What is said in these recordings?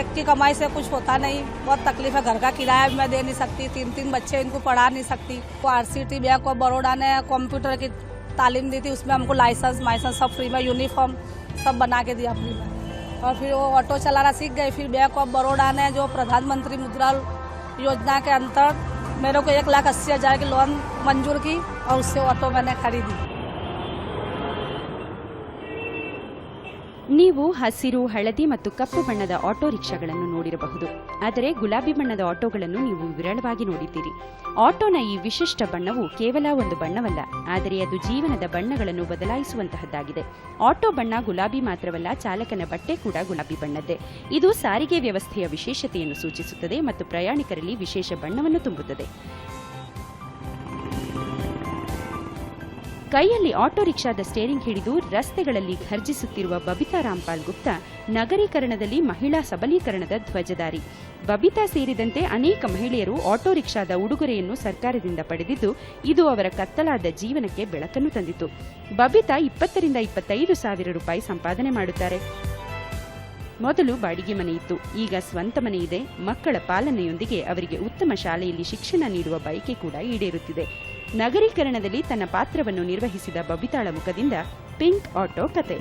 एक की कमाई से कुछ होता नहीं, बहुत तकलीफ है। घर का किराया भी मैं दे नहीं सकती, 3 बच्चे इनको पढ़ा नहीं सकती। RCT बैंक ऑफ बड़ौदा ने कंप्यूटर की तालीम दी थी, उसमें हमको लाइसेंस सब फ्री में, यूनिफॉर्म सब बना के दिया फ्री में। और फिर वो ऑटो चलाना सीख गई। फिर बैंक ऑफ बड़ौदा ने जो प्रधानमंत्री मुद्रा योजना के अंतर्गत मेरे को 1,80,000 की लोन मंजूर की और उससे ऑटो मैंने खरीदी। ನೀವು ಹಸಿರು, ಹಳದಿ ಮತ್ತು ಕಪ್ಪು ಬಣ್ಣದ ಆಟೋ ರಿಕ್ಷಾಗಳನ್ನು ನೋಡಿರಬಹುದು. ಆದರೆ ಗುಲಾಬಿ ಬಣ್ಣದ ಆಟೋಗಳನ್ನು ನೀವು ವಿರಳವಾಗಿ ನೋಡಿದ್ದೀರಿ. ಆಟೋನ ಈ ವಿಶಿಷ್ಟ ಬಣ್ಣವು ಕೇವಲ ಒಂದು ಬಣ್ಣವಲ್ಲ, ಆದರೆ ಅದು ಜೀವನದ ಬಣ್ಣಗಳನ್ನು ಬದಲಾಯಿಸುವಂತಹದ್ದಾಗಿದೆ. ಆಟೋ ಬಣ್ಣ ಗುಲಾಬಿ ಮಾತ್ರವಲ್ಲ, ಚಾಲಕನ ಬಟ್ಟೆ ಕೂಡ ಗುಲಾಬಿ ಬಣ್ಣದ್ದೇ. ಇದು ಸಾರಿಗೆ ವ್ಯವಸ್ಥೆಯ ವಿಶೇಷತೆಯನ್ನು ಸೂಚಿಸುತ್ತದೆ ಮತ್ತು ಪ್ರಯಾಣಿಕರಲ್ಲಿ ವಿಶೇಷ ಬಣ್ಣವನ್ನು ತುಂಬುತ್ತದೆ. ಕೈಯಲ್ಲಿ ಆಟೋ ರಿಕ್ಷಾದ ಸ್ಟೇರಿಂಗ್ ಹಿಡಿದು ರಸ್ತೆಗಳಲ್ಲಿ ಘರ್ಜಿಸುತ್ತಿರುವ ಬಬಿತಾ ರಾಮ್ಪಾಲ್ ಗುಪ್ತಾ ನಗರೀಕರಣದಲ್ಲಿ ಮಹಿಳಾ ಸಬಲೀಕರಣದ ಧ್ವಜಧಾರಿ. ಬಬಿತಾ ಸೇರಿದಂತೆ ಅನೇಕ ಮಹಿಳೆಯರು ಆಟೋ ರಿಕ್ಷಾದ ಉಡುಗೊರೆಯನ್ನು ಸರ್ಕಾರದಿಂದ ಪಡೆದಿದ್ದು, ಇದು ಅವರ ಕತ್ತಲಾದ ಜೀವನಕ್ಕೆ ಬೆಳಕನ್ನು ತಂದಿತು. ಬಬಿತಾ 20 ರಿಂದ 25 ಸಾವಿರ ರೂಪಾಯಿ ಸಂಪಾದನೆ ಮಾಡುತ್ತಾರೆ. ಮೊದಲು ಬಾಡಿಗೆ ಮನೆ ಇತ್ತು, ಈಗ ಸ್ವಂತ ಮನೆ ಇದೆ. ಮಕ್ಕಳ ಪಾಲನೆಯೊಂದಿಗೆ ಅವರಿಗೆ ಉತ್ತಮ ಶಾಲೆಯಲ್ಲಿ ಶಿಕ್ಷಣ ನೀಡುವ ಬಯಕೆ ಕೂಡ ಈಡೇರುತ್ತಿದೆ. ನಗರೀಕರಣದಲ್ಲಿ ತನ್ನ ಪಾತ್ರವನ್ನು ನಿರ್ವಹಿಸಿದ ಬಬಿತಾಳ ಮುಖದಿಂದ ಪಿಂಕ್ ಆಟೋ ಕತೆ.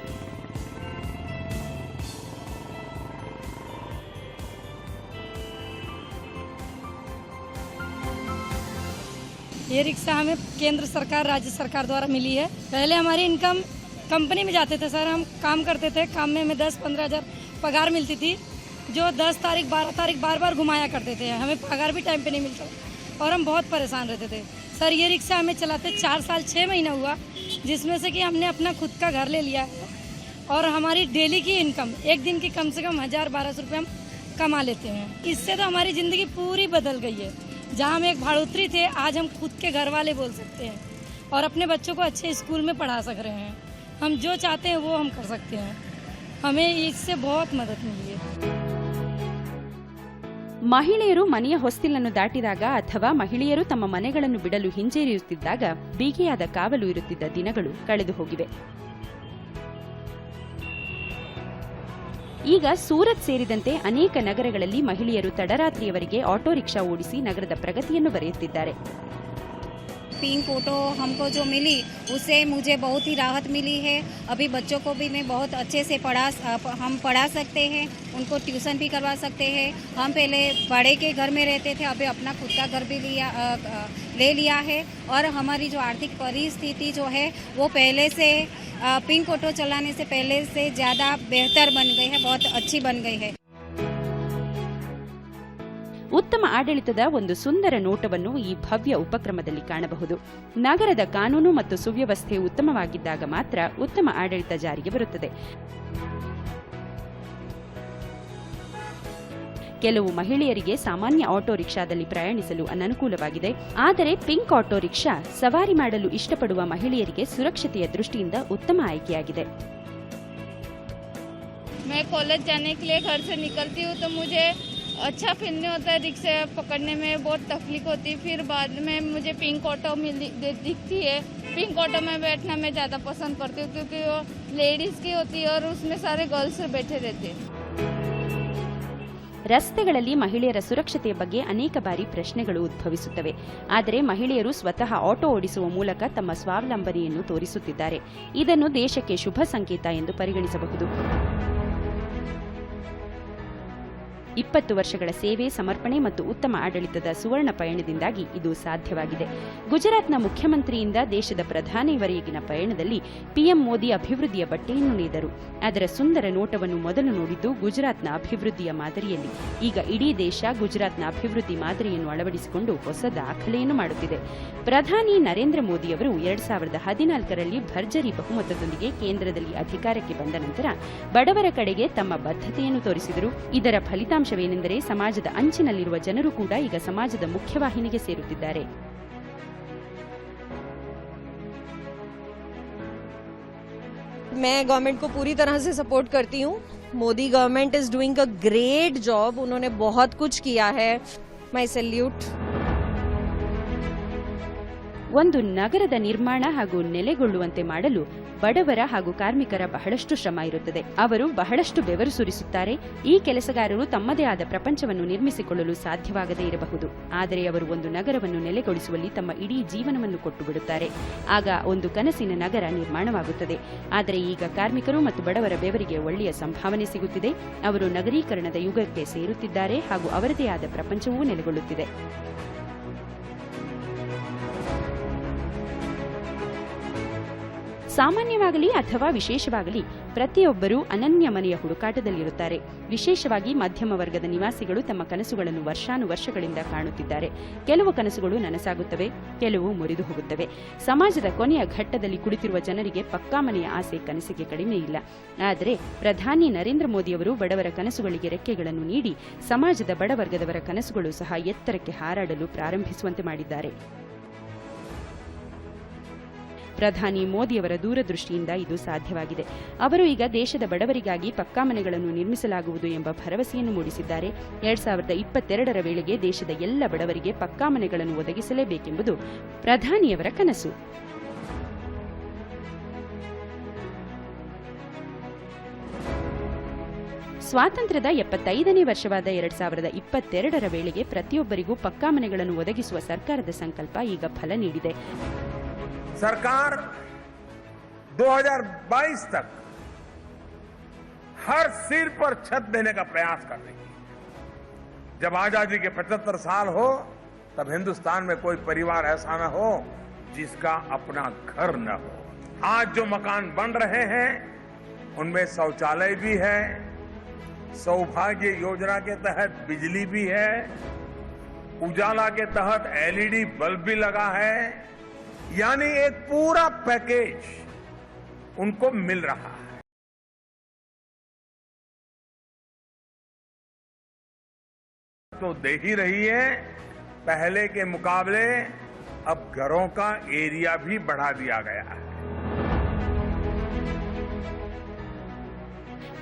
ये रिक्शा हमें केंद्र सरकार, राज्य सरकार द्वारा मिली है। पहले हमारी इनकम कंपनी में जाते थे सर, हम काम करते थे, काम में हमें 10-15 हज़ार पगार मिलती थी, जो 10 तारीख 12 तारीख बार बार घुमाया करते थे। हमें पगार भी टाइम पे नहीं मिलता और हम बहुत परेशान रहते थे सर। ये रिक्शा हमें चलाते 4 साल 6 महीना हुआ, जिसमें से कि हमने अपना खुद का घर ले लिया है और हमारी डेली की इनकम एक दिन की कम से कम 1000-1200 रुपये हम कमा लेते हैं। इससे तो हमारी ज़िंदगी पूरी बदल गई है। जहाँ हम एक भाड़ोत्री थे, आज हम खुद के घर वाले बोल सकते हैं और अपने बच्चों को अच्छे स्कूल में पढ़ा सक रहे हैं। हम जो चाहते हैं वो हम कर सकते हैं। हमें इससे बहुत मदद मिली है। ಮಹಿಳೆಯರು ಮನೆಯ ಹೊಸ್ತಿಲನ್ನು ದಾಟಿದಾಗ ಅಥವಾ ಮಹಿಳೆಯರು ತಮ್ಮ ಮನೆಗಳನ್ನು ಬಿಡಲು ಹಿಂಜರಿಯುತ್ತಿದ್ದಾಗ ಬಿಗಿಯಾದ ಕಾವಲು ಇರುತ್ತಿದ್ದ ದಿನಗಳು ಕಳೆದು ಹೋಗಿವೆ. ಈಗ ಸೂರತ್ ಸೇರಿದಂತೆ ಅನೇಕ ನಗರಗಳಲ್ಲಿ ಮಹಿಳೆಯರು ತಡರಾತ್ರಿಯವರೆಗೆ ಆಟೋ ರಿಕ್ಷಾ ಓಡಿಸಿ ನಗರದ ಪ್ರಗತಿಯನ್ನು ಬರೆಯುತ್ತಿದ್ದಾರೆ. पिंक ऑटो हमको जो मिली उससे मुझे बहुत ही राहत मिली है। अभी बच्चों को भी मैं बहुत अच्छे से हम पढ़ा सकते हैं, उनको ट्यूशन भी करवा सकते हैं। हम पहले बड़े के घर में रहते थे, अभी अपना खुद का घर भी ले लिया है और हमारी जो आर्थिक परिस्थिति जो है वो पहले से पिंक ऑटो चलाने से पहले से ज़्यादा बेहतर बन गई है, बहुत अच्छी बन गई है। ಉತ್ತಮ ಆಡಳಿತದ ಒಂದು ಸುಂದರ ನೋಟವನ್ನು ಈ ಭವ್ಯ ಉಪಕ್ರಮದಲ್ಲಿ ಕಾಣಬಹುದು. ನಗರದ ಕಾನೂನು ಮತ್ತು ಸುವ್ಯವಸ್ಥೆ ಉತ್ತಮವಾಗಿದ್ದಾಗ ಮಾತ್ರ ಉತ್ತಮ ಆಡಳಿತ ಜಾರಿಗೆ ಬರುತ್ತದೆ. ಕೆಲವು ಮಹಿಳೆಯರಿಗೆ ಸಾಮಾನ್ಯ ಆಟೋ ರಿಕ್ಷಾದಲ್ಲಿ ಪ್ರಯಾಣಿಸಲು ಅನನುಕೂಲವಾಗಿದೆ. ಆದರೆ ಪಿಂಕ್ ಆಟೋ ರಿಕ್ಷಾ ಸವಾರಿ ಮಾಡಲು ಇಷ್ಟಪಡುವ ಮಹಿಳೆಯರಿಗೆ ಸುರಕ್ಷತೆಯ ದೃಷ್ಟಿಯಿಂದ ಉತ್ತಮ ಆಯ್ಕೆಯಾಗಿದೆ. मैं कॉलेज जाने के लिए घर से निकलती हूँ तो मुझे अच्छा फील नहीं होता है, रिक्शा पकड़ने में बहुत तकलीफ होती है। फिर बाद में मुझे पिंक ऑटो दिखती है, पिंक ऑटो में बैठना मैं ज़्यादा पसंद करती हूँ क्योंकि वो लेडीज़ की होती है और उसमें सारे गर्ल्स बैठे रहते हैं. ರಸ್ತೆಗಳಲ್ಲಿ ಮಹಿಳೆಯರ ಸುರಕ್ಷತೆಯ ಬಗ್ಗೆ ಅನೇಕ ಬಾರಿ ಪ್ರಶ್ನೆಗಳು ಉದ್ಭವಿಸುತ್ತವೆ. ಆದರೆ ಮಹಿಳೆಯರು ಸ್ವತಃ ಆಟೋ ಓಡಿಸುವ ಮೂಲಕ ತಮ್ಮ ಸ್ವಾವಲಂಬನೆಯನ್ನು ತೋರಿಸುತ್ತಿದ್ದಾರೆ. ಇದನ್ನು ದೇಶಕ್ಕೆ ಶುಭ ಸಂಕೇತ ಎಂದು ಪರಿಗಣಿಸಬಹುದು. 20 ವರ್ಷಗಳ ಸೇವೆ, ಸಮರ್ಪಣೆ ಮತ್ತು ಉತ್ತಮ ಆಡಳಿತದ ಸುವರ್ಣ ಪಯಣದಿಂದಾಗಿ ಇದು ಸಾಧ್ಯವಾಗಿದೆ. ಗುಜರಾತ್ನ ಮುಖ್ಯಮಂತ್ರಿಯಿಂದ ದೇಶದ ಪ್ರಧಾನಿಯವರೆಗಿನ ಪಯಣದಲ್ಲಿ ಪಿಎಂ ಮೋದಿ ಅಭಿವೃದ್ಧಿಯ ಬಟ್ಟೆಯನ್ನು ನೇಯ್ದರು. ಅದರ ಸುಂದರ ನೋಟವನ್ನು ಮೊದಲು ನೋಡಿದ್ದು ಗುಜರಾತ್ನ ಅಭಿವೃದ್ಧಿಯ ಮಾದರಿಯಲ್ಲಿ. ಈಗ ಇಡೀ ದೇಶ ಗುಜರಾತ್ನ ಅಭಿವೃದ್ಧಿ ಮಾದರಿಯನ್ನು ಅಳವಡಿಸಿಕೊಂಡು ಹೊಸ ದಾಖಲೆಯನ್ನು ಮಾಡುತ್ತಿದೆ. ಪ್ರಧಾನಿ ನರೇಂದ್ರ ಮೋದಿಯವರು 2014ರಲ್ಲಿ ಭರ್ಜರಿ ಬಹುಮತದೊಂದಿಗೆ ಕೇಂದ್ರದಲ್ಲಿ ಅಧಿಕಾರಕ್ಕೆ ಬಂದ ನಂತರ ಬಡವರ ಕಡೆಗೆ ತಮ್ಮ ಬದ್ಧತೆಯನ್ನು ತೋರಿಸಿದರು. ಇದರ ಫಲಿತಾಂಶವೇನೆಂದರೆ ಸಮಾಜದ ಅಂಚಿನಲ್ಲಿರುವ ಜನರು ಕೂಡ ಈಗ ಸಮಾಜದ ಮುಖ್ಯವಾಹಿನಿಗೆ ಸೇರುತ್ತಿದ್ದಾರೆ. मैं गवर्नमेंट को पूरी तरह से सपोर्ट करती हूँ. Modi government is doing a great job. उन्होंने बहुत कुछ किया है. My salute. ಒಂದು ನಗರದ ನಿರ್ಮಾಣ ಹಾಗೂ ನೆಲೆಗೊಳ್ಳುವಂತೆ ಮಾಡಲು ಬಡವರ ಹಾಗೂ ಕಾರ್ಮಿಕರ ಬಹಳಷ್ಟು ಶ್ರಮ ಇರುತ್ತದೆ. ಅವರು ಬಹಳಷ್ಟು ಬೆವರು ಸುರಿಸುತ್ತಾರೆ. ಈ ಕೆಲಸಗಾರರು ತಮ್ಮದೇ ಆದ ಪ್ರಪಂಚವನ್ನು ನಿರ್ಮಿಸಿಕೊಳ್ಳಲು ಸಾಧ್ಯವಾಗದೇ ಇರಬಹುದು, ಆದರೆ ಅವರು ಒಂದು ನಗರವನ್ನು ನೆಲೆಗೊಳಿಸುವಲ್ಲಿ ತಮ್ಮ ಇಡೀ ಜೀವನವನ್ನು ಕೊಟ್ಟು ಬಿಡುತ್ತಾರೆ. ಆಗ ಒಂದು ಕನಸಿನ ನಗರ ನಿರ್ಮಾಣವಾಗುತ್ತದೆ. ಆದರೆ ಈಗ ಕಾರ್ಮಿಕರು ಮತ್ತು ಬಡವರ ಬೆವರಿಗೆ ಒಳ್ಳೆಯ ಸಂಭಾವನೆ ಸಿಗುತ್ತಿದೆ. ಅವರು ನಗರೀಕರಣದ ಯುಗಕ್ಕೆ ಸೇರುತ್ತಿದ್ದಾರೆ ಹಾಗೂ ಅವರದೇ ಆದ ಪ್ರಪಂಚವೂ ನೆಲೆಗೊಳ್ಳುತ್ತಿದೆ. ಸಾಮಾನ್ಯವಾಗಲಿ ಅಥವಾ ವಿಶೇಷವಾಗಲಿ ಪ್ರತಿಯೊಬ್ಬರೂ ಅನನ್ಯ ಮನೆಯ ಹುಡುಕಾಟದಲ್ಲಿರುತ್ತಾರೆ. ವಿಶೇಷವಾಗಿ ಮಧ್ಯಮ ವರ್ಗದ ನಿವಾಸಿಗಳು ತಮ್ಮ ಕನಸುಗಳನ್ನು ವರ್ಷಾನುವರ್ಷಗಳಿಂದ ಕಾಣುತ್ತಿದ್ದಾರೆ. ಕೆಲವು ಕನಸುಗಳು ನನಸಾಗುತ್ತವೆ, ಕೆಲವು ಮುರಿದು ಹೋಗುತ್ತವೆ. ಸಮಾಜದ ಕೊನೆಯ ಘಟ್ಟದಲ್ಲಿ ಕುಳಿತಿರುವ ಜನರಿಗೆ ಪಕ್ಕಾ ಮನೆಯ ಆಸೆ ಕನಸಿಗೆ ಕಡಿಮೆ ಇಲ್ಲ. ಆದರೆ ಪ್ರಧಾನಿ ನರೇಂದ್ರ ಮೋದಿಯವರು ಬಡವರ ಕನಸುಗಳಿಗೆ ರೆಕ್ಕೆಗಳನ್ನು ನೀಡಿ ಸಮಾಜದ ಬಡವರ್ಗದವರ ಕನಸುಗಳು ಸಹ ಎತ್ತರಕ್ಕೆ ಹಾರಾಡಲು ಪ್ರಾರಂಭಿಸುವಂತೆ ಮಾಡಿದ್ದಾರೆ. ಪ್ರಧಾನಿ ಮೋದಿಯವರ ದೂರದೃಷ್ಟಿಯಿಂದ ಇದು ಸಾಧ್ಯವಾಗಿದೆ. ಅವರು ಈಗ ದೇಶದ ಬಡವರಿಗಾಗಿ ಪಕ್ಕಾ ಮನೆಗಳನ್ನು ನಿರ್ಮಿಸಲಾಗುವುದು ಎಂಬ ಭರವಸೆಯನ್ನು ಮೂಡಿಸಿದ್ದಾರೆ. 2022ರ ವೇಳೆಗೆ ದೇಶದ ಎಲ್ಲ ಬಡವರಿಗೆ ಪಕ್ಕಾ ಮನೆಗಳನ್ನು ಒದಗಿಸಲೇಬೇಕೆಂಬುದು ಪ್ರಧಾನಿಯವರ ಕನಸು. ಸ್ವಾತಂತ್ರ್ಯದ 75ನೇ ವರ್ಷವಾದ 2022ರ ವೇಳೆಗೆ ಪ್ರತಿಯೊಬ್ಬರಿಗೂ ಪಕ್ಕಾ ಮನೆಗಳನ್ನು ಒದಗಿಸುವ ಸರ್ಕಾರದ ಸಂಕಲ್ಪ ಈಗ ಫಲ ನೀಡಿದೆ. सरकार 2022 तक हर सिर पर छत देने का प्रयास कर रही है. जब आजादी के 75 साल हो तब हिंदुस्तान में कोई परिवार ऐसा न हो जिसका अपना घर न हो. आज जो मकान बन रहे हैं उनमें शौचालय भी है, सौभाग्य योजना के तहत बिजली भी है, उजाला के तहत एलईडी बल्ब भी लगा है. यानी एक पूरा पैकेज उनको मिल रहा है. तो दे ही रही है. पहले के मुकाबले अब घरों का एरिया भी बढ़ा दिया गया है.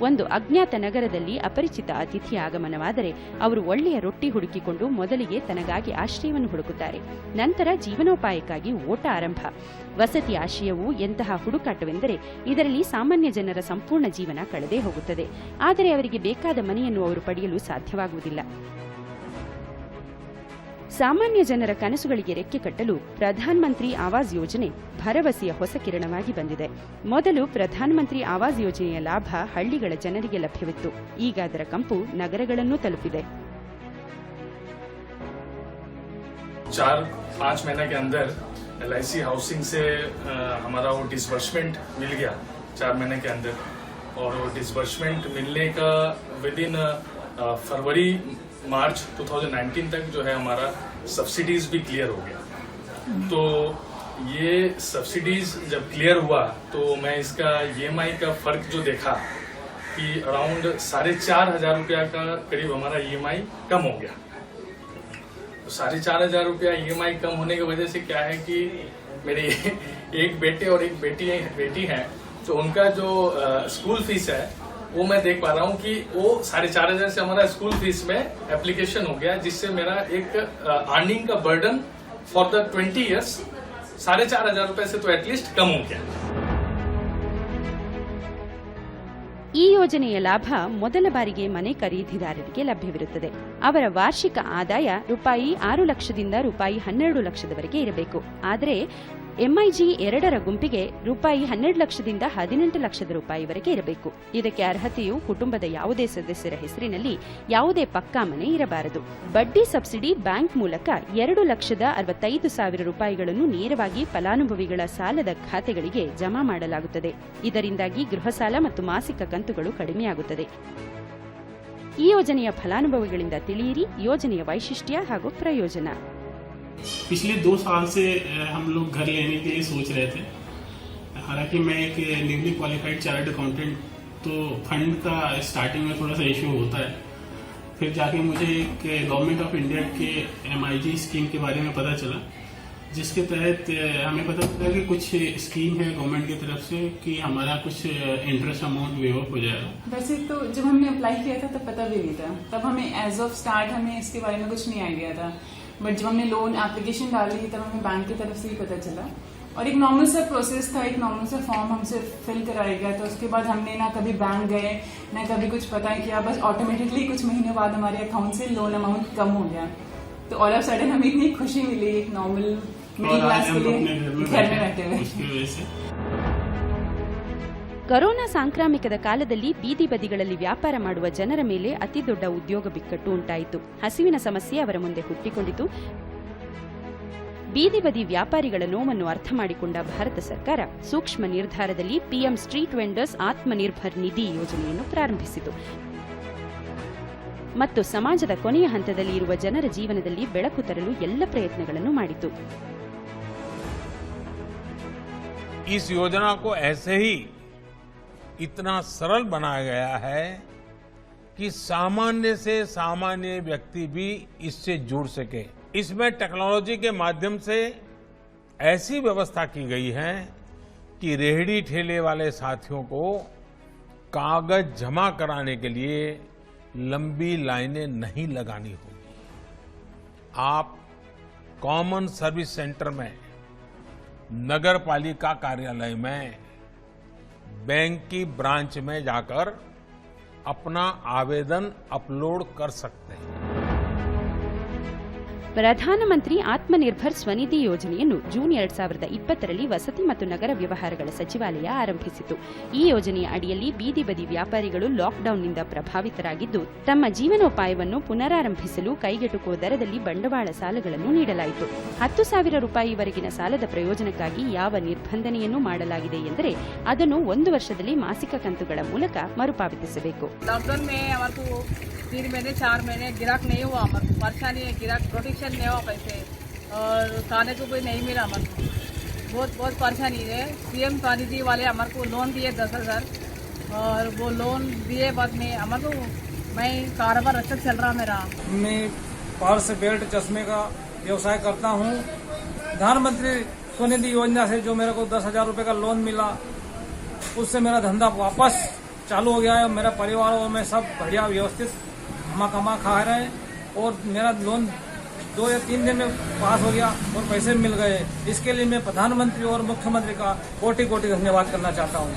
ಒಂದು ಅಜ್ಞಾತ ನಗರದಲ್ಲಿ ಅಪರಿಚಿತ ಅತಿಥಿಯ ಆಗಮನವಾದರೆ ಅವರು ಒಳ್ಳೆಯ ರೊಟ್ಟಿ ಹುಡುಕಿಕೊಂಡು ಮೊದಲಿಗೆ ತನಗಾಗಿ ಆಶ್ರಯವನ್ನು ಹುಡುಕುತ್ತಾರೆ. ನಂತರ ಜೀವನೋಪಾಯಕ್ಕಾಗಿ ಓಟ ಆರಂಭ. ವಸತಿ ಆಶ್ರಯವು ಎಂತಹ ಹುಡುಕಾಟವೆಂದರೆ ಇದರಲ್ಲಿ ಸಾಮಾನ್ಯ ಜನರ ಸಂಪೂರ್ಣ ಜೀವನ ಕಳೆದೇ ಹೋಗುತ್ತದೆ. ಆದರೆ ಅವರಿಗೆ ಬೇಕಾದ ಮನೆಯನ್ನು ಅವರು ಪಡೆಯಲು ಸಾಧ್ಯವಾಗುವುದಿಲ್ಲ. ಸಾಮಾನ್ಯ ಜನರ ಕನಸುಗಳಿಗೆ ರೆಕ್ಕೆ ಕಟ್ಟಲು ಪ್ರಧಾನಮಂತ್ರಿ ಆವಾಸ್ ಯೋಜನೆ ಭರವಸೆಯ ಹೊಸ ಕಿರಣವಾಗಿ ಬಂದಿದೆ. ಮೊದಲು ಪ್ರಧಾನಮಂತ್ರಿ ಆವಾಸ್ ಯೋಜನೆಯ ಲಾಭ ಹಳ್ಳಿಗಳ ಜನರಿಗೆ ಲಭ್ಯವಿತ್ತು. ಈಗ ಅದರ ಕಂಪು ನಗರಗಳನ್ನು ತಲುಪಿದೆ. 4-5 महीने के अंदर LIC हाउसिंग से हमारा वो डिसबर्समेंट मिल गया 4 महीने के अंदर. और वो डिसबर्समेंट मिलने का विदिन फरवरी मार्च 2019 तक जो है हमारा सब्सिडीज भी क्लियर हो गया. तो ये सब्सिडीज जब क्लियर हुआ तो मैं इसका EMI का फर्क जो देखा कि अराउंड 4,500 रुपया का करीब हमारा EMI कम हो गया. तो 4,500 रुपया EMI कम होने की वजह से क्या है कि मेरे एक बेटे और एक बेटी है, तो उनका जो स्कूल फीस है वो मैं देख पा रहा हूँ कि वो 4,500 से हमारा स्कूल फीस में एप्लीकेशन हो गया, जिससे मेरा एक अर्निंग का बर्डन फॉर द 20 इयर्स 4,500 रुपए से तो एटलीस्ट कम हो गया. ಈ ಯೋಜನೆಯ ಲಾಭ ಮೊದಲ ಬಾರಿಗೆ ಮನೆ ಖರೀದಿದಾರರಿಗೆ ಲಭ್ಯವಿರುತ್ತದೆ. ಅವರ ವಾರ್ಷಿಕ ಆದಾಯ ರೂಪಾಯಿ 6 ಲಕ್ಷದಿಂದ ರೂಪಾಯಿ 12 ಲಕ್ಷದವರೆಗೆ ಇರಬೇಕು. ಆದರೆ MIG 2ರ ಗುಂಪಿಗೆ ರೂಪಾಯಿ 12 ಲಕ್ಷದಿಂದ 18 ಲಕ್ಷದ ರೂಪಾಯಿವರೆಗೆ ಇರಬೇಕು. ಇದಕ್ಕೆ ಅರ್ಹತೆಯು ಕುಟುಂಬದ ಯಾವುದೇ ಸದಸ್ಯರ ಹೆಸರಿನಲ್ಲಿ ಯಾವುದೇ ಪಕ್ಕಾ ಮನೆ ಇರಬಾರದು. ಬಡ್ಡಿ ಸಬ್ಸಿಡಿ ಬ್ಯಾಂಕ್ ಮೂಲಕ 2,65,000 ರೂಪಾಯಿಗಳನ್ನು ನೇರವಾಗಿ ಫಲಾನುಭವಿಗಳ ಸಾಲದ ಖಾತೆಗಳಿಗೆ ಜಮಾ ಮಾಡಲಾಗುತ್ತದೆ. ಇದರಿಂದಾಗಿ ಗೃಹ ಸಾಲ ಮತ್ತು ಮಾಸಿಕ ಕಂತುಗಳು ಕಡಿಮೆಯಾಗುತ್ತದೆ. ಈ ಯೋಜನೆಯ ಫಲಾನುಭವಿಗಳಿಂದ ತಿಳಿಯಿರಿ ಯೋಜನೆಯ ವೈಶಿಷ್ಟ್ಯ ಹಾಗೂ ಪ್ರಯೋಜನ. पिछले 2 साल से हम लोग घर लेने के लिए सोच रहे थे. हालांकि मैं एक न्यूली क्वालिफाइड चार्टर्ड अकाउंटेंट, तो फंड का स्टार्टिंग में थोड़ा सा इशू होता है. फिर जाके मुझे एक गवर्नमेंट ऑफ इंडिया के MIG स्कीम के बारे में पता चला, जिसके तहत हमें पता चला कि कुछ स्कीम है गवर्नमेंट की तरफ से कि हमारा कुछ इंटरेस्ट अमाउंट वेव ऑफ हो जाएगा. वैसे तो जब हमने अप्लाई किया था तब पता भी नहीं था. तब हमें एज ऑफ स्टार्ट हमें इसके बारे में कुछ नहीं आइडिया था. बट जब हमने लोन एप्लीकेशन डाली तब हमें बैंक की तरफ से ही पता चला. और एक नॉर्मल सा प्रोसेस था, एक नॉर्मल सा फॉर्म हमसे फिल कराया गया। तो उसके बाद हमने ना कभी बैंक गए ना कभी कुछ पता किया, बस ऑटोमेटिकली कुछ महीनों बाद हमारे अकाउंट से लोन अमाउंट कम हो गया। तो ऑल ऑफ सडन हमें इतनी खुशी मिली एक नॉर्मल मिडिल क्लास के लिए घर में बैठे हुए। ಕೊರೋನಾ ಸಾಂಕ್ರಾಮಿಕದ ಕಾಲದಲ್ಲಿ ಬೀದಿ ಬದಿಗಳಲ್ಲಿ ವ್ಯಾಪಾರ ಮಾಡುವ ಜನರ ಮೇಲೆ ಅತಿದೊಡ್ಡ ಉದ್ಯೋಗ ಬಿಕ್ಕಟ್ಟು ಉಂಟಾಯಿತು. ಹಸಿವಿನ ಸಮಸ್ಯೆ ಅವರ ಮುಂದೆ ಹುಟ್ಟಿಕೊಂಡಿತು. ಬೀದಿ ಬದಿ ವ್ಯಾಪಾರಿಗಳ ನೋವನ್ನು ಅರ್ಥ ಮಾಡಿಕೊಂಡ ಭಾರತ ಸರ್ಕಾರ ಸೂಕ್ಷ್ಮ ನಿರ್ಧಾರದಲ್ಲಿ ಪಿಎಂ ಸ್ಟ್ರೀಟ್ ವೆಂಡರ್ಸ್ ಆತ್ಮನಿರ್ಭರ್ ನಿಧಿ ಯೋಜನೆಯನ್ನು ಪ್ರಾರಂಭಿಸಿತು ಮತ್ತು ಸಮಾಜದ ಕೊನೆಯ ಹಂತದಲ್ಲಿ ಇರುವ ಜನರ ಜೀವನದಲ್ಲಿ ಬೆಳಕು ತರಲು ಎಲ್ಲ ಪ್ರಯತ್ನಗಳನ್ನು ಮಾಡಿತು. इस योजना को ऐसे ही इतना सरल बनाया गया है कि सामान्य से सामान्य व्यक्ति भी इससे जुड़ सके। इसमें टेक्नोलॉजी के माध्यम से ऐसी व्यवस्था की गई है कि रेहड़ी ठेले वाले साथियों को कागज जमा कराने के लिए लंबी लाइनें नहीं लगानी होगी। आप कॉमन सर्विस सेंटर में, नगर पालिका कार्यालय में, बैंक की ब्रांच में जाकर अपना आवेदन अपलोड कर सकते हैं. ಪ್ರಧಾನಮಂತ್ರಿ ಆತ್ಮನಿರ್ಭರ್ ಸ್ವನಿಧಿ ಯೋಜನೆಯನ್ನು ಜೂನ್ 2020ರಲ್ಲಿ ವಸತಿ ಮತ್ತು ನಗರ ವ್ಯವಹಾರಗಳ ಸಚಿವಾಲಯ ಆರಂಭಿಸಿತು. ಈ ಯೋಜನೆಯ ಅಡಿಯಲ್ಲಿ ಬೀದಿ ಬದಿ ವ್ಯಾಪಾರಿಗಳು ಲಾಕ್ಡೌನ್ನಿಂದ ಪ್ರಭಾವಿತರಾಗಿದ್ದು ತಮ್ಮ ಜೀವನೋಪಾಯವನ್ನು ಪುನರಾರಂಭಿಸಲು ಕೈಗೆಟುಕುವ ದರದಲ್ಲಿ ಬಂಡವಾಳ ಸಾಲಗಳನ್ನು ನೀಡಲಾಯಿತು. 10,000 ರೂಪಾಯಿವರೆಗಿನ ಸಾಲದ ಪ್ರಯೋಜನಕ್ಕಾಗಿ ಯಾವ ನಿರ್ಬಂಧನೆಯನ್ನು ಮಾಡಲಾಗಿದೆ ಎಂದರೆ ಅದನ್ನು 1 ವರ್ಷದಲ್ಲಿ ಮಾಸಿಕ ಕಂತುಗಳ ಮೂಲಕ ಮರುಪಾವತಿಸಬೇಕು. 3 महीने 4 महीने गिराक नहीं हुआ, हमारे को परेशानी है, गिराक प्रोटेक्शन नहीं हुआ पैसे और खाने को भी नहीं मिला, हमारे को बहुत परेशानी है. सीएम स्वनिधि वाले हमारे को लोन दिए 10,000 और वो लोन दिए बाद में हमारे को मैं कारोबार अच्छा चल रहा मेरा. मैं पर्स बेल्ट चश्मे का व्यवसाय करता हूँ. प्रधानमंत्री स्वनिधि योजना से जो मेरे को 10,000 रुपये का लोन मिला उससे मेरा धंधा वापस चालू हो गया है. मेरा परिवार और मैं सब बढ़िया व्यवस्थित कमा खा रहे हैं और मेरा लोन 2 या 3 दिन में पास हो गया और पैसे मिल गए. इसके लिए मैं प्रधानमंत्री और मुख्यमंत्री का कोटि धन्यवाद करना चाहता हूँ.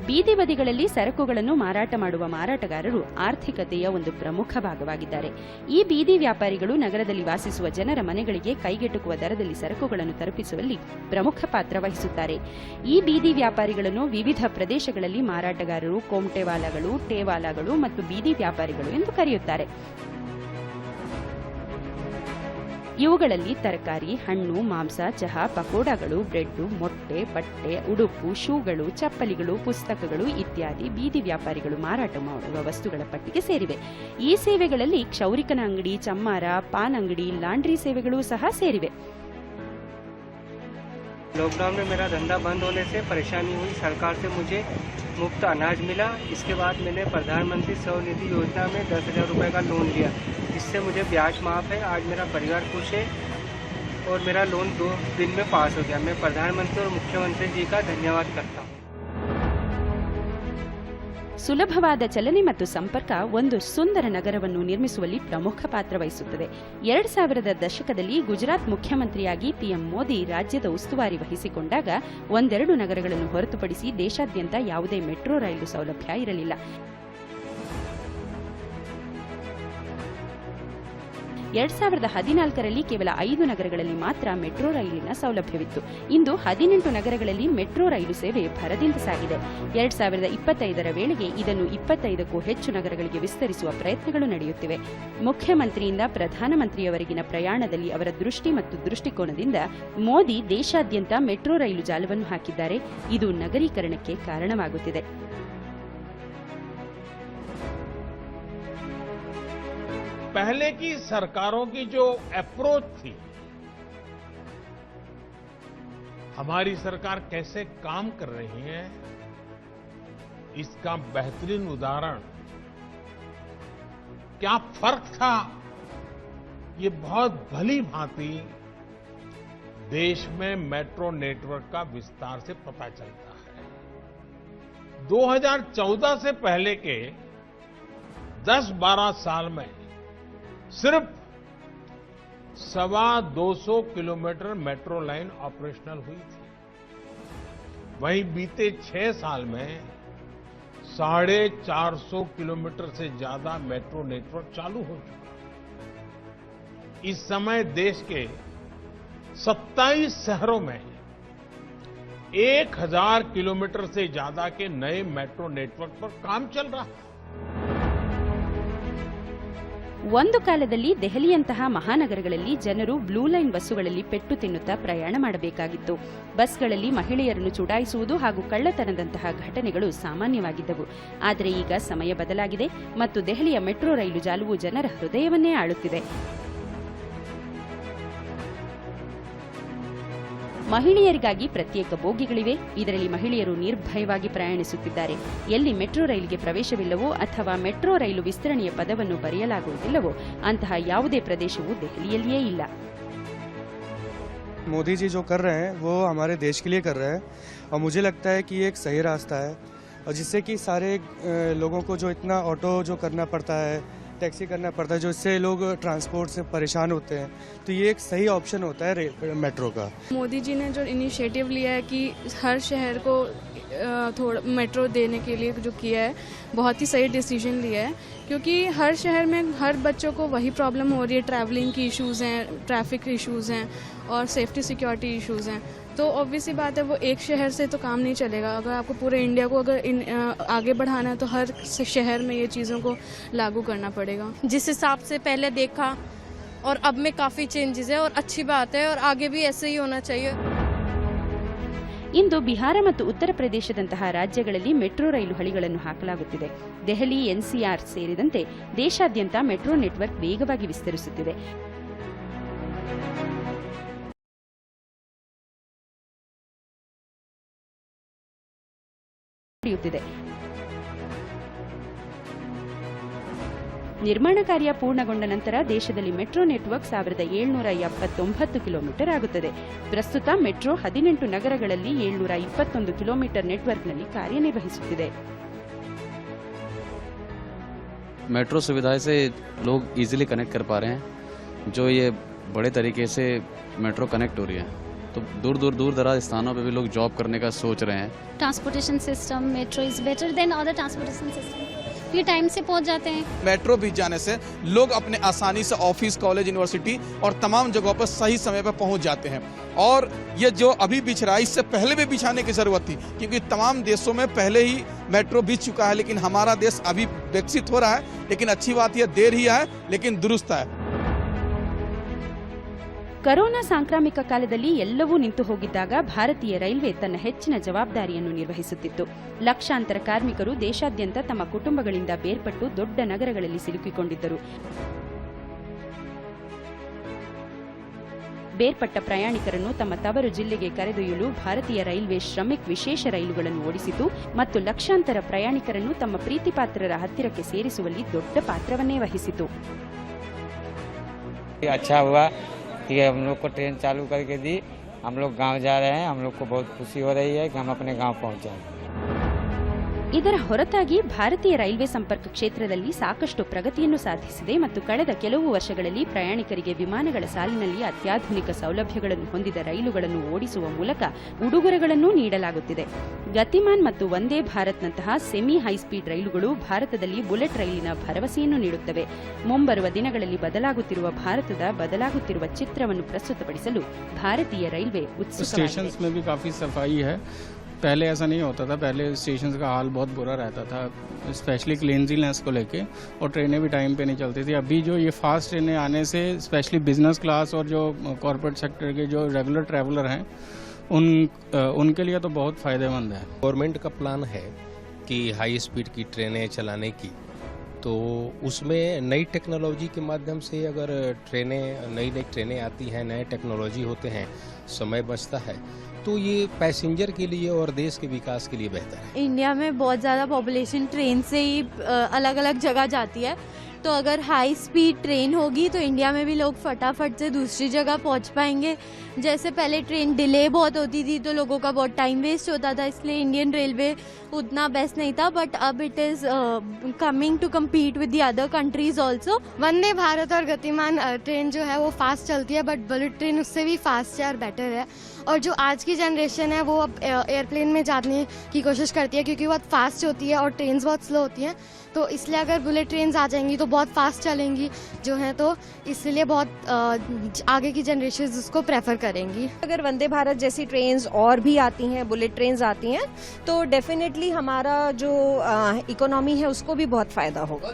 ಬೀದಿ ಬದಿಗಳಲ್ಲಿ ಸರಕುಗಳನ್ನು ಮಾರಾಟ ಮಾಡುವ ಮಾರಾಟಗಾರರು ಆರ್ಥಿಕತೆಯ ಒಂದು ಪ್ರಮುಖ ಭಾಗವಾಗಿದ್ದಾರೆ. ಈ ಬೀದಿ ವ್ಯಾಪಾರಿಗಳು ನಗರದಲ್ಲಿ ವಾಸಿಸುವ ಜನರ ಮನೆಗಳಿಗೆ ಕೈಗೆಟುಕುವ ದರದಲ್ಲಿ ಸರಕುಗಳನ್ನು ತಲುಪಿಸುವಲ್ಲಿ ಪ್ರಮುಖ ಪಾತ್ರ ವಹಿಸುತ್ತಾರೆ. ಈ ಬೀದಿ ವ್ಯಾಪಾರಿಗಳನ್ನು ವಿವಿಧ ಪ್ರದೇಶಗಳಲ್ಲಿ ಮಾರಾಟಗಾರರು, ಕೋಮ್ಟೆವಾಲಾಗಳು, ಟೇವಾಲಾಗಳು ಮತ್ತು ಬೀದಿ ವ್ಯಾಪಾರಿಗಳು ಎಂದು ಕರೆಯುತ್ತಾರೆ. ಇವುಗಳಲ್ಲಿ ತರಕಾರಿ, ಹಣ್ಣು, ಮಾಂಸ, ಚಹಾ, ಪಕೋಡಗಳು, ಬ್ರೆಡ್, ಮೊಟ್ಟೆ, ಬಟ್ಟೆ, ಉಡುಪು, ಶೂಗಳು, ಚಪ್ಪಲಿಗಳು, ಪುಸ್ತಕಗಳು ಇತ್ಯಾದಿ ಬೀದಿ ವ್ಯಾಪಾರಿಗಳು ಮಾರಾಟ ಮಾಡುವ ವಸ್ತುಗಳ ಪಟ್ಟಿಗೆ ಸೇರಿವೆ. ಈ ಸೇವೆಗಳಲ್ಲಿ ಕ್ಷೌರಿಕನ ಅಂಗಡಿ, ಚಮ್ಮಾರ, ಪಾನ್ ಅಂಗಡಿ, ಲಾಂಡ್ರಿ ಸೇವೆಗಳು ಸಹ ಸೇರಿವೆ. लॉकडाउन में मेरा धंधा बंद होने से परेशानी हुई. सरकार से मुझे मुफ्त अनाज मिला. इसके बाद मैंने प्रधानमंत्री स्वनिधि योजना में 10,000 रुपये का लोन लिया, जिससे मुझे ब्याज माफ है. आज मेरा परिवार खुश है और मेरा लोन 2 दिन में पास हो गया. मैं प्रधानमंत्री और मुख्यमंत्री जी का धन्यवाद करता हूँ. ಸುಲಭವಾದ ಚಲನೆ ಮತ್ತು ಸಂಪರ್ಕ ಒಂದು ಸುಂದರ ನಗರವನ್ನು ನಿರ್ಮಿಸುವಲ್ಲಿ ಪ್ರಮುಖ ಪಾತ್ರ ವಹಿಸುತ್ತದೆ. 2000ರ ದಶಕದಲ್ಲಿ ಗುಜರಾತ್ ಮುಖ್ಯಮಂತ್ರಿಯಾಗಿ ಪಿಎಂ ಮೋದಿ ರಾಜ್ಯದ ಉಸ್ತುವಾರಿ ವಹಿಸಿಕೊಂಡಾಗ 1-2 ನಗರಗಳನ್ನು ಹೊರತುಪಡಿಸಿ ದೇಶಾದ್ಯಂತ ಯಾವುದೇ ಮೆಟ್ರೋ ರೈಲು ಸೌಲಭ್ಯ ಇರಲಿಲ್ಲ. 2014ರಲ್ಲಿ ಕೇವಲ 5 ನಗರಗಳಲ್ಲಿ ಮಾತ್ರ ಮೆಟ್ರೋ ರೈಲಿನ ಸೌಲಭ್ಯವಿತ್ತು. ಇಂದು 18 ನಗರಗಳಲ್ಲಿ ಮೆಟ್ರೋ ರೈಲು ಸೇವೆ ಭರದಿಂದ ಸಾಗಿದೆ. 2025ರ ವೇಳೆಗೆ ಇದನ್ನು 25ಕ್ಕೂ ಹೆಚ್ಚು ನಗರಗಳಿಗೆ ವಿಸ್ತರಿಸುವ ಪ್ರಯತ್ನಗಳು ನಡೆಯುತ್ತಿವೆ. ಮುಖ್ಯಮಂತ್ರಿಯಿಂದ ಪ್ರಧಾನಮಂತ್ರಿಯವರೆಗಿನ ಪ್ರಯಾಣದಲ್ಲಿ ಅವರ ದೃಷ್ಟಿ ಮತ್ತು ದೃಷ್ಟಿಕೋನದಿಂದ ಮೋದಿ ದೇಶಾದ್ಯಂತ ಮೆಟ್ರೋ ರೈಲು ಜಾಲವನ್ನು ಹಾಕಿದ್ದಾರೆ. ಇದು ನಗರೀಕರಣಕ್ಕೆ ಕಾರಣವಾಗುತ್ತಿದೆ. पहले की सरकारों की जो अप्रोच थी, हमारी सरकार कैसे काम कर रही है, इसका बेहतरीन उदाहरण क्या फर्क था, ये बहुत भली भांति देश में मेट्रो नेटवर्क का विस्तार से पता चलता है. 2014 से पहले के 10-12 साल में सिर्फ 225 किलोमीटर मेट्रो लाइन ऑपरेशनल हुई थी। वहीं बीते 6 साल में 450 किलोमीटर से ज्यादा मेट्रो नेटवर्क चालू हो चुका। इस समय देश के 27 शहरों में 1000 किलोमीटर से ज्यादा के नए मेट्रो नेटवर्क पर काम चल रहा है। ಒಂದು ಕಾಲದಲ್ಲಿ ದೆಹಲಿಯಂತಹ ಮಹಾನಗರಗಳಲ್ಲಿ ಜನರು ಬ್ಲೂ ಲೈನ್ ಬಸ್ಸುಗಳಲ್ಲಿ ಪೆಟ್ಟು ತಿನ್ನುತ್ತಾ ಪ್ರಯಾಣ ಮಾಡಬೇಕಾಗಿತ್ತು. ಬಸ್ಗಳಲ್ಲಿ ಮಹಿಳೆಯರನ್ನು ಚುಡಾಯಿಸುವುದು ಹಾಗೂ ಕಳ್ಳತನದಂತಹ ಘಟನೆಗಳು ಸಾಮಾನ್ಯವಾಗಿದ್ದವು. ಆದರೆ ಈಗ ಸಮಯ ಬದಲಾಗಿದೆ ಮತ್ತು ದೆಹಲಿಯ ಮೆಟ್ರೋ ರೈಲು ಜಾಲವು ಜನರ ಹೃದಯವನ್ನೇ ಆಳುತ್ತಿದೆ. ಮಹಿಳೆಯರಿಗಾಗಿ ಪ್ರತ್ಯೇಕ ಬೋಗಿಗಳಿವೆ. ಇದರಲ್ಲಿ ಮಹಿಳೆಯರು ನಿರ್ಭಯವಾಗಿ ಪ್ರಯಾಣಿಸುತ್ತಿದ್ದಾರೆ. ಎಲ್ಲಿ ಮೆಟ್ರೋ ರೈಲಿಗೆ ಪ್ರವೇಶವಿಲ್ಲವೋ ಅಥವಾ ಮೆಟ್ರೋ ರೈಲು ವಿಸ್ತರಣೆಯ ಪದವನ್ನು ಬರೆಯಲಾಗುವುದಿಲ್ಲವೋ ಅಂತಹ ಯಾವುದೇ ಪ್ರದೇಶವೂ ದೆಹಲಿಯಲ್ಲಿಯೇ ಇಲ್ಲ. मोदी जी जो कर रहे हैं वो हमारे देश के लिए कर रहे हैं और मुझे लगता है कि ये एक सही रास्ता है और जिससे कि सारे लोगों को जो इतना ऑटो जो करना पड़ता है, टैक्सी करना पड़ता है, जो इससे लोग ट्रांसपोर्ट से परेशान होते हैं, तो ये एक सही ऑप्शन होता है मेट्रो का। मोदी जी ने जो इनिशिएटिव लिया है कि हर शहर को थोड़ा मेट्रो देने के लिए जो किया है, बहुत ही सही डिसीजन लिया है, क्योंकि हर शहर में हर बच्चों को वही प्रॉब्लम हो रही है। ट्रैवलिंग की इश्यूज़ हैं, ट्रैफिक इश्यूज़ हैं और सेफ्टी सिक्योरिटी इश्यूज़ हैं। तो ऑब्वियस सी बात है वो एक शहर से तो काम नहीं चलेगा। अगर आपको पूरे इंडिया को अगर आगे बढ़ाना है तो हर शहर में ये चीज़ों को लागू करना पड़ेगा। जिस हिसाब से पहले देखा और अब में काफ़ी चेंजेस है और अच्छी बात है और आगे भी ऐसे ही होना चाहिए। ಇಂದು ಬಿಹಾರ ಮತ್ತು ಉತ್ತರ ಪ್ರದೇಶದಂತಹ ರಾಜ್ಯಗಳಲ್ಲಿ ಮೆಟ್ರೋ ರೈಲು ಹಳಿಗಳನ್ನು ಹಾಕಲಾಗುತ್ತಿದೆ. ದೆಹಲಿ, ಎನ್ಸಿಆರ್ ಸೇರಿದಂತೆ ದೇಶಾದ್ಯಂತ ಮೆಟ್ರೋ ನೆಟ್ವರ್ಕ್ ವೇಗವಾಗಿ ವಿಸ್ತರಿಸುತ್ತಿದೆ. ನಿರ್ಮಾಣ ಕಾರ್ಯ ಪೂರ್ಣಗೊಂಡ ನಂತರ ದೇಶದಲ್ಲಿ ಮೆಟ್ರೋ ನೆಟ್ವರ್ಕ್ 1779 ಕಿಲೋಮೀಟರ್ ಆಗುತ್ತದೆ. ಪ್ರಸ್ತುತ ಮೆಟ್ರೋ 18 ನಗರಗಳಲ್ಲಿ 721 ಕಿಲೋಮೀಟರ್ ನೆಟ್ವರ್ಕ್ನಲ್ಲಿ ಕಾರ್ಯನಿರ್ವಹಿಸುತ್ತಿದೆ. मेट्रो सुविधा से लोग इजीली कनेक्ट कर पा रहे हैं. जो ये बड़े तरीके से मेट्रो कनेक्ट हो रही है तो दूर दराज स्थानों पे भी लोग जॉब करने का सोच रहे हैं. Transportation system metro is better than other transportation system. ये टाइम से पहुंच जाते हैं. मेट्रो भी जाने से लोग अपने आसानी से ऑफिस, कॉलेज, यूनिवर्सिटी और तमाम जगहों पर सही समय पर पहुंच जाते हैं. और ये जो अभी बिछ रहा है इससे पहले भी बिछाने की जरूरत थी, क्योंकि तमाम देशों में पहले ही मेट्रो बिछ चुका है, लेकिन हमारा देश अभी विकसित हो रहा है. लेकिन अच्छी बात यह देर ही है लेकिन दुरुस्त है. ಕರೋನಾ ಸಾಂಕ್ರಾಮಿಕ ಕಾಲದಲ್ಲಿ ಎಲ್ಲವೂ ನಿಂತು ಹೋಗಿದ್ದಾಗ ಭಾರತೀಯ ರೈಲ್ವೆ ತನ್ನ ಹೆಚ್ಚಿನ ಜವಾಬ್ದಾರಿಯನ್ನು ನಿರ್ವಹಿಸುತ್ತಿತ್ತು. ಲಕ್ಷಾಂತರ ಕಾರ್ಮಿಕರು ದೇಶಾದ್ಯಂತ ತಮ್ಮ ಕುಟುಂಬಗಳಿಂದ ಬೇರ್ಪಟ್ಟು ದೊಡ್ಡ ನಗರಗಳಲ್ಲಿ ಸಿಲುಕಿಕೊಂಡಿದ್ದರು. ಬೇರ್ಪಟ್ಟ ಪ್ರಯಾಣಿಕರನ್ನು ತಮ್ಮ ತವರು ಜಿಲ್ಲೆಗೆ ಕರೆದೊಯ್ಯಲು ಭಾರತೀಯ ರೈಲ್ವೆ ಶ್ರಮಿಕ್ ವಿಶೇಷ ರೈಲುಗಳನ್ನು ಓಡಿಸಿತು ಮತ್ತು ಲಕ್ಷಾಂತರ ಪ್ರಯಾಣಿಕರನ್ನು ತಮ್ಮ ಪ್ರೀತಿಪಾತ್ರರ ಹತ್ತಿರಕ್ಕೆ ಸೇರಿಸುವಲ್ಲಿ ದೊಡ್ಡ ಪಾತ್ರವನ್ನೇ ವಹಿಸಿತು. कि हम लोग को ट्रेन चालू करके दी. हम लोग गांव जा रहे हैं. हम लोग को बहुत खुशी हो रही है कि हम अपने गांव पहुंच जाएंगे. ಇದರ ಹೊರತಾಗಿ ಭಾರತೀಯ ರೈಲ್ವೆ ಸಂಪರ್ಕ ಕ್ಷೇತ್ರದಲ್ಲಿ ಸಾಕಷ್ಟು ಪ್ರಗತಿಯನ್ನು ಸಾಧಿಸಿದೆ ಮತ್ತು ಕಳೆದ ಕೆಲವು ವರ್ಷಗಳಲ್ಲಿ ಪ್ರಯಾಣಿಕರಿಗೆ ವಿಮಾನಗಳ ಸಾಲಿನಲ್ಲಿ ಅತ್ಯಾಧುನಿಕ ಸೌಲಭ್ಯಗಳನ್ನು ಹೊಂದಿದ ರೈಲುಗಳನ್ನು ಓಡಿಸುವ ಮೂಲಕ ಉಡುಗೊರೆಗಳನ್ನು ನೀಡಲಾಗುತ್ತಿದೆ. ಗತಿಮಾನ್ ಮತ್ತು ವಂದೇ ಭಾರತ್ನಂತಹ ಸೆಮಿ ಹೈಸ್ಪೀಡ್ ರೈಲುಗಳು ಭಾರತದಲ್ಲಿ ಬುಲೆಟ್ ರೈಲಿನ ಭರವಸೆಯನ್ನು ನೀಡುತ್ತವೆ. ಮುಂಬರುವ ದಿನಗಳಲ್ಲಿ ಬದಲಾಗುತ್ತಿರುವ ಭಾರತದ ಬದಲಾಗುತ್ತಿರುವ ಚಿತ್ರವನ್ನು ಪ್ರಸ್ತುತಪಡಿಸಲು ಭಾರತೀಯ ರೈಲ್ವೆ ಉತ್ಸುಕವಾಗಿದೆ. पहले ऐसा नहीं होता था. पहले स्टेशन का हाल बहुत बुरा रहता था, स्पेशली क्लीनलीनेस को लेके, और ट्रेनें भी टाइम पे नहीं चलती थी. अभी जो ये फास्ट ट्रेनें आने से स्पेशली बिजनेस क्लास और जो कॉर्पोरेट सेक्टर के जो रेगुलर ट्रैवलर हैं उनके लिए तो बहुत फ़ायदेमंद है. गवर्नमेंट का प्लान है कि हाई स्पीड की ट्रेनें चलाने की, तो उसमें नई टेक्नोलॉजी के माध्यम से अगर नई ट्रेनें आती हैं, नए टेक्नोलॉजी होते हैं, समय बचता है, तो ये पैसेंजर के लिए और देश के विकास के लिए बेहतर है. इंडिया में बहुत ज़्यादा पॉपुलेशन ट्रेन से ही अलग अलग जगह जाती है, तो अगर हाई स्पीड ट्रेन होगी तो इंडिया में भी लोग फटाफट से दूसरी जगह पहुंच पाएंगे। जैसे पहले ट्रेन डिले बहुत होती थी तो लोगों का बहुत टाइम वेस्ट होता था, इसलिए इंडियन रेलवे उतना बेस्ट नहीं था, बट अब it is coming to compete with the other countries also. Vande Bharat और गतिमान ट्रेन जो है वो फास्ट चलती है, बट बुलेट ट्रेन उससे भी फास्ट है और बेटर है। और जो आज की जनरेशन है वो अब एयरप्लेन में जाने की कोशिश करती है क्योंकि बहुत फास्ट होती है और ट्रेन्स बहुत स्लो होती हैं, तो इसलिए अगर बुलेट ट्रेन्स आ जाएंगी तो बहुत फास्ट चलेंगी जो हैं, तो इसलिए बहुत आगे की जनरेशन उसको प्रेफर करेंगी। अगर वंदे भारत जैसी ट्रेन्स और भी आती हैं, बुलेट ट्रेन्स आती हैं, तो डेफिनेटली हमारा जो इकोनॉमी है उसको भी बहुत फायदा होगा।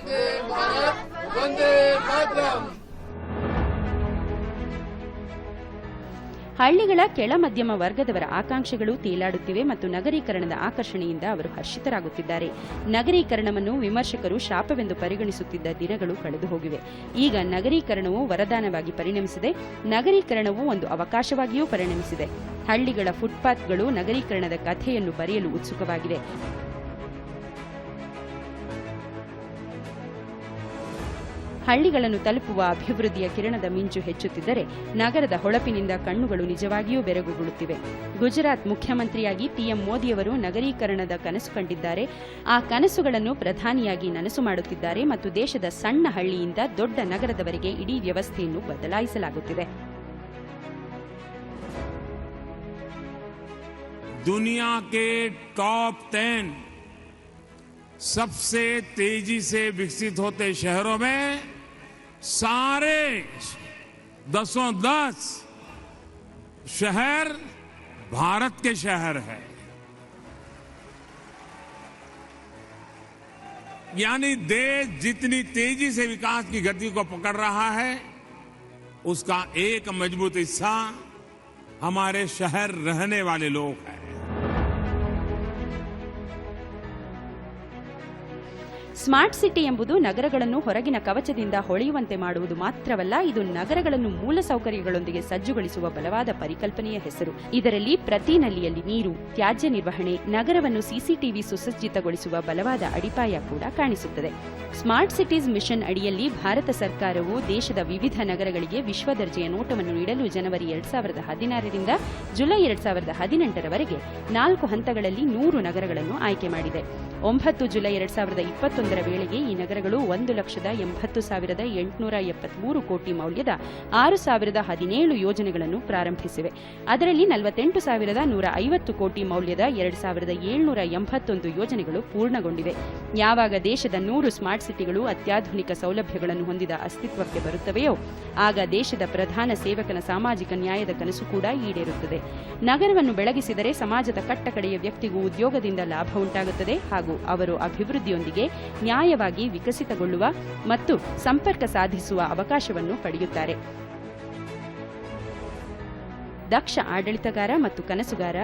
ಹಳ್ಳಿಗಳ ಕೆಳ ಮಧ್ಯಮ ವರ್ಗದವರ ಆಕಾಂಕ್ಷೆಗಳು ತೇಲಾಡುತ್ತಿವೆ ಮತ್ತು ನಗರೀಕರಣದ ಆಕರ್ಷಣೆಯಿಂದ ಅವರು ಹರ್ಷಿತರಾಗುತ್ತಿದ್ದಾರೆ. ನಗರೀಕರಣವನ್ನು ವಿಮರ್ಶಕರು ಶಾಪವೆಂದು ಪರಿಗಣಿಸುತ್ತಿದ್ದ ದಿನಗಳು ಕಳೆದು ಹೋಗಿವೆ. ಈಗ ನಗರೀಕರಣವು ವರದಾನವಾಗಿ ಪರಿಣಮಿಸಿದೆ. ನಗರೀಕರಣವು ಒಂದು ಅವಕಾಶವಾಗಿಯೂ ಪರಿಣಮಿಸಿದೆ. ಹಳ್ಳಿಗಳ ಫುಟ್ಪಾತ್ಗಳು ನಗರೀಕರಣದ ಕಥೆಯನ್ನು ಬರೆಯಲು ಉತ್ಸುಕವಾಗಿವೆ. ಹಳ್ಳಿಗಳನ್ನು ತಲುಪುವ ಅಭಿವೃದ್ಧಿಯ ಕಿರಣದ ಮಿಂಚು ಹೆಚ್ಚುತ್ತಿದ್ದರೆ ನಗರದ ಹೊಳಪಿನಿಂದ ಕಣ್ಣುಗಳು ನಿಜವಾಗಿಯೂ ಬೆರಗುಗೊಳ್ಳುತ್ತಿವೆ. ಗುಜರಾತ್ ಮುಖ್ಯಮಂತ್ರಿಯಾಗಿ ಪಿಎಂ ಮೋದಿಯವರು ನಗರೀಕರಣದ ಕನಸು ಕಂಡಿದ್ದಾರೆ. ಆ ಕನಸುಗಳನ್ನು ಪ್ರಧಾನಿಯಾಗಿ ನನಸು ಮಾಡುತ್ತಿದ್ದಾರೆ ಮತ್ತು ದೇಶದ ಸಣ್ಣ ಹಳ್ಳಿಯಿಂದ ದೊಡ್ಡ ನಗರದವರೆಗೆ ಇಡೀ ವ್ಯವಸ್ಥೆಯನ್ನು ಬದಲಾಯಿಸಲಾಗುತ್ತಿದೆ. दुनिया के टॉप 10 सबसे तेजी से विकसित होते शहरों में सारे 10 शहर भारत के शहर हैं। यानी देश जितनी तेजी से विकास की गति को पकड़ रहा है उसका एक मजबूत हिस्सा हमारे शहर रहने वाले लोग हैं। ಸ್ಮಾರ್ಟ್ ಸಿಟಿ ಎಂಬುದು ನಗರಗಳನ್ನು ಹೊರಗಿನ ಕವಚದಿಂದ ಹೊಳೆಯುವಂತೆ ಮಾಡುವುದು ಮಾತ್ರವಲ್ಲ, ಇದು ನಗರಗಳನ್ನು ಮೂಲಸೌಕರ್ಯಗಳೊಂದಿಗೆ ಸಜ್ಜುಗೊಳಿಸುವ ಬಲವಾದ ಪರಿಕಲ್ಪನೆಯ ಹೆಸರು. ಇದರಲ್ಲಿ ಪ್ರತಿ ನಲ್ಲಿಯಲ್ಲಿ ನೀರು, ತ್ಯಾಜ್ಯ ನಿರ್ವಹಣೆ, ನಗರವನ್ನು ಸಿಸಿಟಿವಿ ಸುಸಜ್ಜಿತಗೊಳಿಸುವ ಬಲವಾದ ಅಡಿಪಾಯ ಕೂಡ ಕಾಣಿಸುತ್ತದೆ. ಸ್ಮಾರ್ಟ್ ಸಿಟೀಸ್ ಮಿಷನ್ ಅಡಿಯಲ್ಲಿ ಭಾರತ ಸರ್ಕಾರವು ದೇಶದ ವಿವಿಧ ನಗರಗಳಿಗೆ ವಿಶ್ವ ದರ್ಜೆಯ ನೋಟವನ್ನು ನೀಡಲು ಜನವರಿ 2016ರಿಂದ ಜುಲೈ 2018ರವರೆಗೆ 4 ಹಂತಗಳಲ್ಲಿ 100 ನಗರಗಳನ್ನು ಆಯ್ಕೆ ಮಾಡಿದೆ. 9 ಜುಲೈ 2021 ವೇಳೆಗೆ ಈ ನಗರಗಳು 1,80,873 ಕೋಟಿ ಮೌಲ್ಯದ 6,017 ಯೋಜನೆಗಳನ್ನು ಪ್ರಾರಂಭಿಸಿವೆ. ಅದರಲ್ಲಿ 48,150 ಕೋಟಿ ಮೌಲ್ಯದ 2,781 ಯೋಜನೆಗಳು ಪೂರ್ಣಗೊಂಡಿವೆ. ಯಾವಾಗ ದೇಶದ 100 ಸ್ಮಾರ್ಟ್ ಸಿಟಿಗಳು ಅತ್ಯಾಧುನಿಕ ಸೌಲಭ್ಯಗಳನ್ನು ಹೊಂದಿದ ಅಸ್ತಿತ್ವಕ್ಕೆ ಬರುತ್ತವೆಯೋ ಆಗ ದೇಶದ ಪ್ರಧಾನ ಸೇವಕನ ಸಾಮಾಜಿಕ ನ್ಯಾಯದ ಕನಸು ಕೂಡ ಈಡೇರುತ್ತದೆ. ನಗರವನ್ನು ಬೆಳಗಿಸಿದರೆ ಸಮಾಜದ ಕಟ್ಟಕಡೆಯ ವ್ಯಕ್ತಿಗೂ ಉದ್ಯೋಗದಿಂದ ಲಾಭ ಉಂಟಾಗುತ್ತದೆ ಹಾಗೂ ಅವರು ಅಭಿವೃದ್ಧಿಯೊಂದಿಗೆ ನ್ಯಾಯವಾಗಿ ವಿಕಸಿತಗೊಳ್ಳುವ ಮತ್ತು ಸಂಪರ್ಕ ಸಾಧಿಸುವ ಅವಕಾಶವನ್ನು ಪಡೆಯುತ್ತಾರೆ. ದಕ್ಷ ಆಡಳಿತಗಾರ ಮತ್ತು ಕನಸುಗಾರ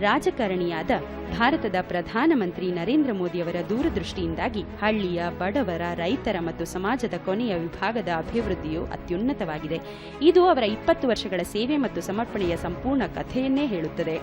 ರಾಜಕಾರಣಿಯಾದ ಭಾರತದ ಪ್ರಧಾನಮಂತ್ರಿ ನರೇಂದ್ರ ಮೋದಿಯವರ ದೂರದೃಷ್ಟಿಯಿಂದಾಗಿ ಹಳ್ಳಿಯ, ಬಡವರ, ರೈತರ ಮತ್ತು ಸಮಾಜದ ಕೊನೆಯ ವಿಭಾಗದ ಅಭಿವೃದ್ಧಿಯು ಅತ್ಯುನ್ನತವಾಗಿದೆ. ಇದು ಅವರ 20 ವರ್ಷಗಳ ಸೇವೆ ಮತ್ತು ಸಮರ್ಪಣೆಯ ಸಂಪೂರ್ಣ ಕಥೆಯನ್ನೇ ಹೇಳುತ್ತದೆ.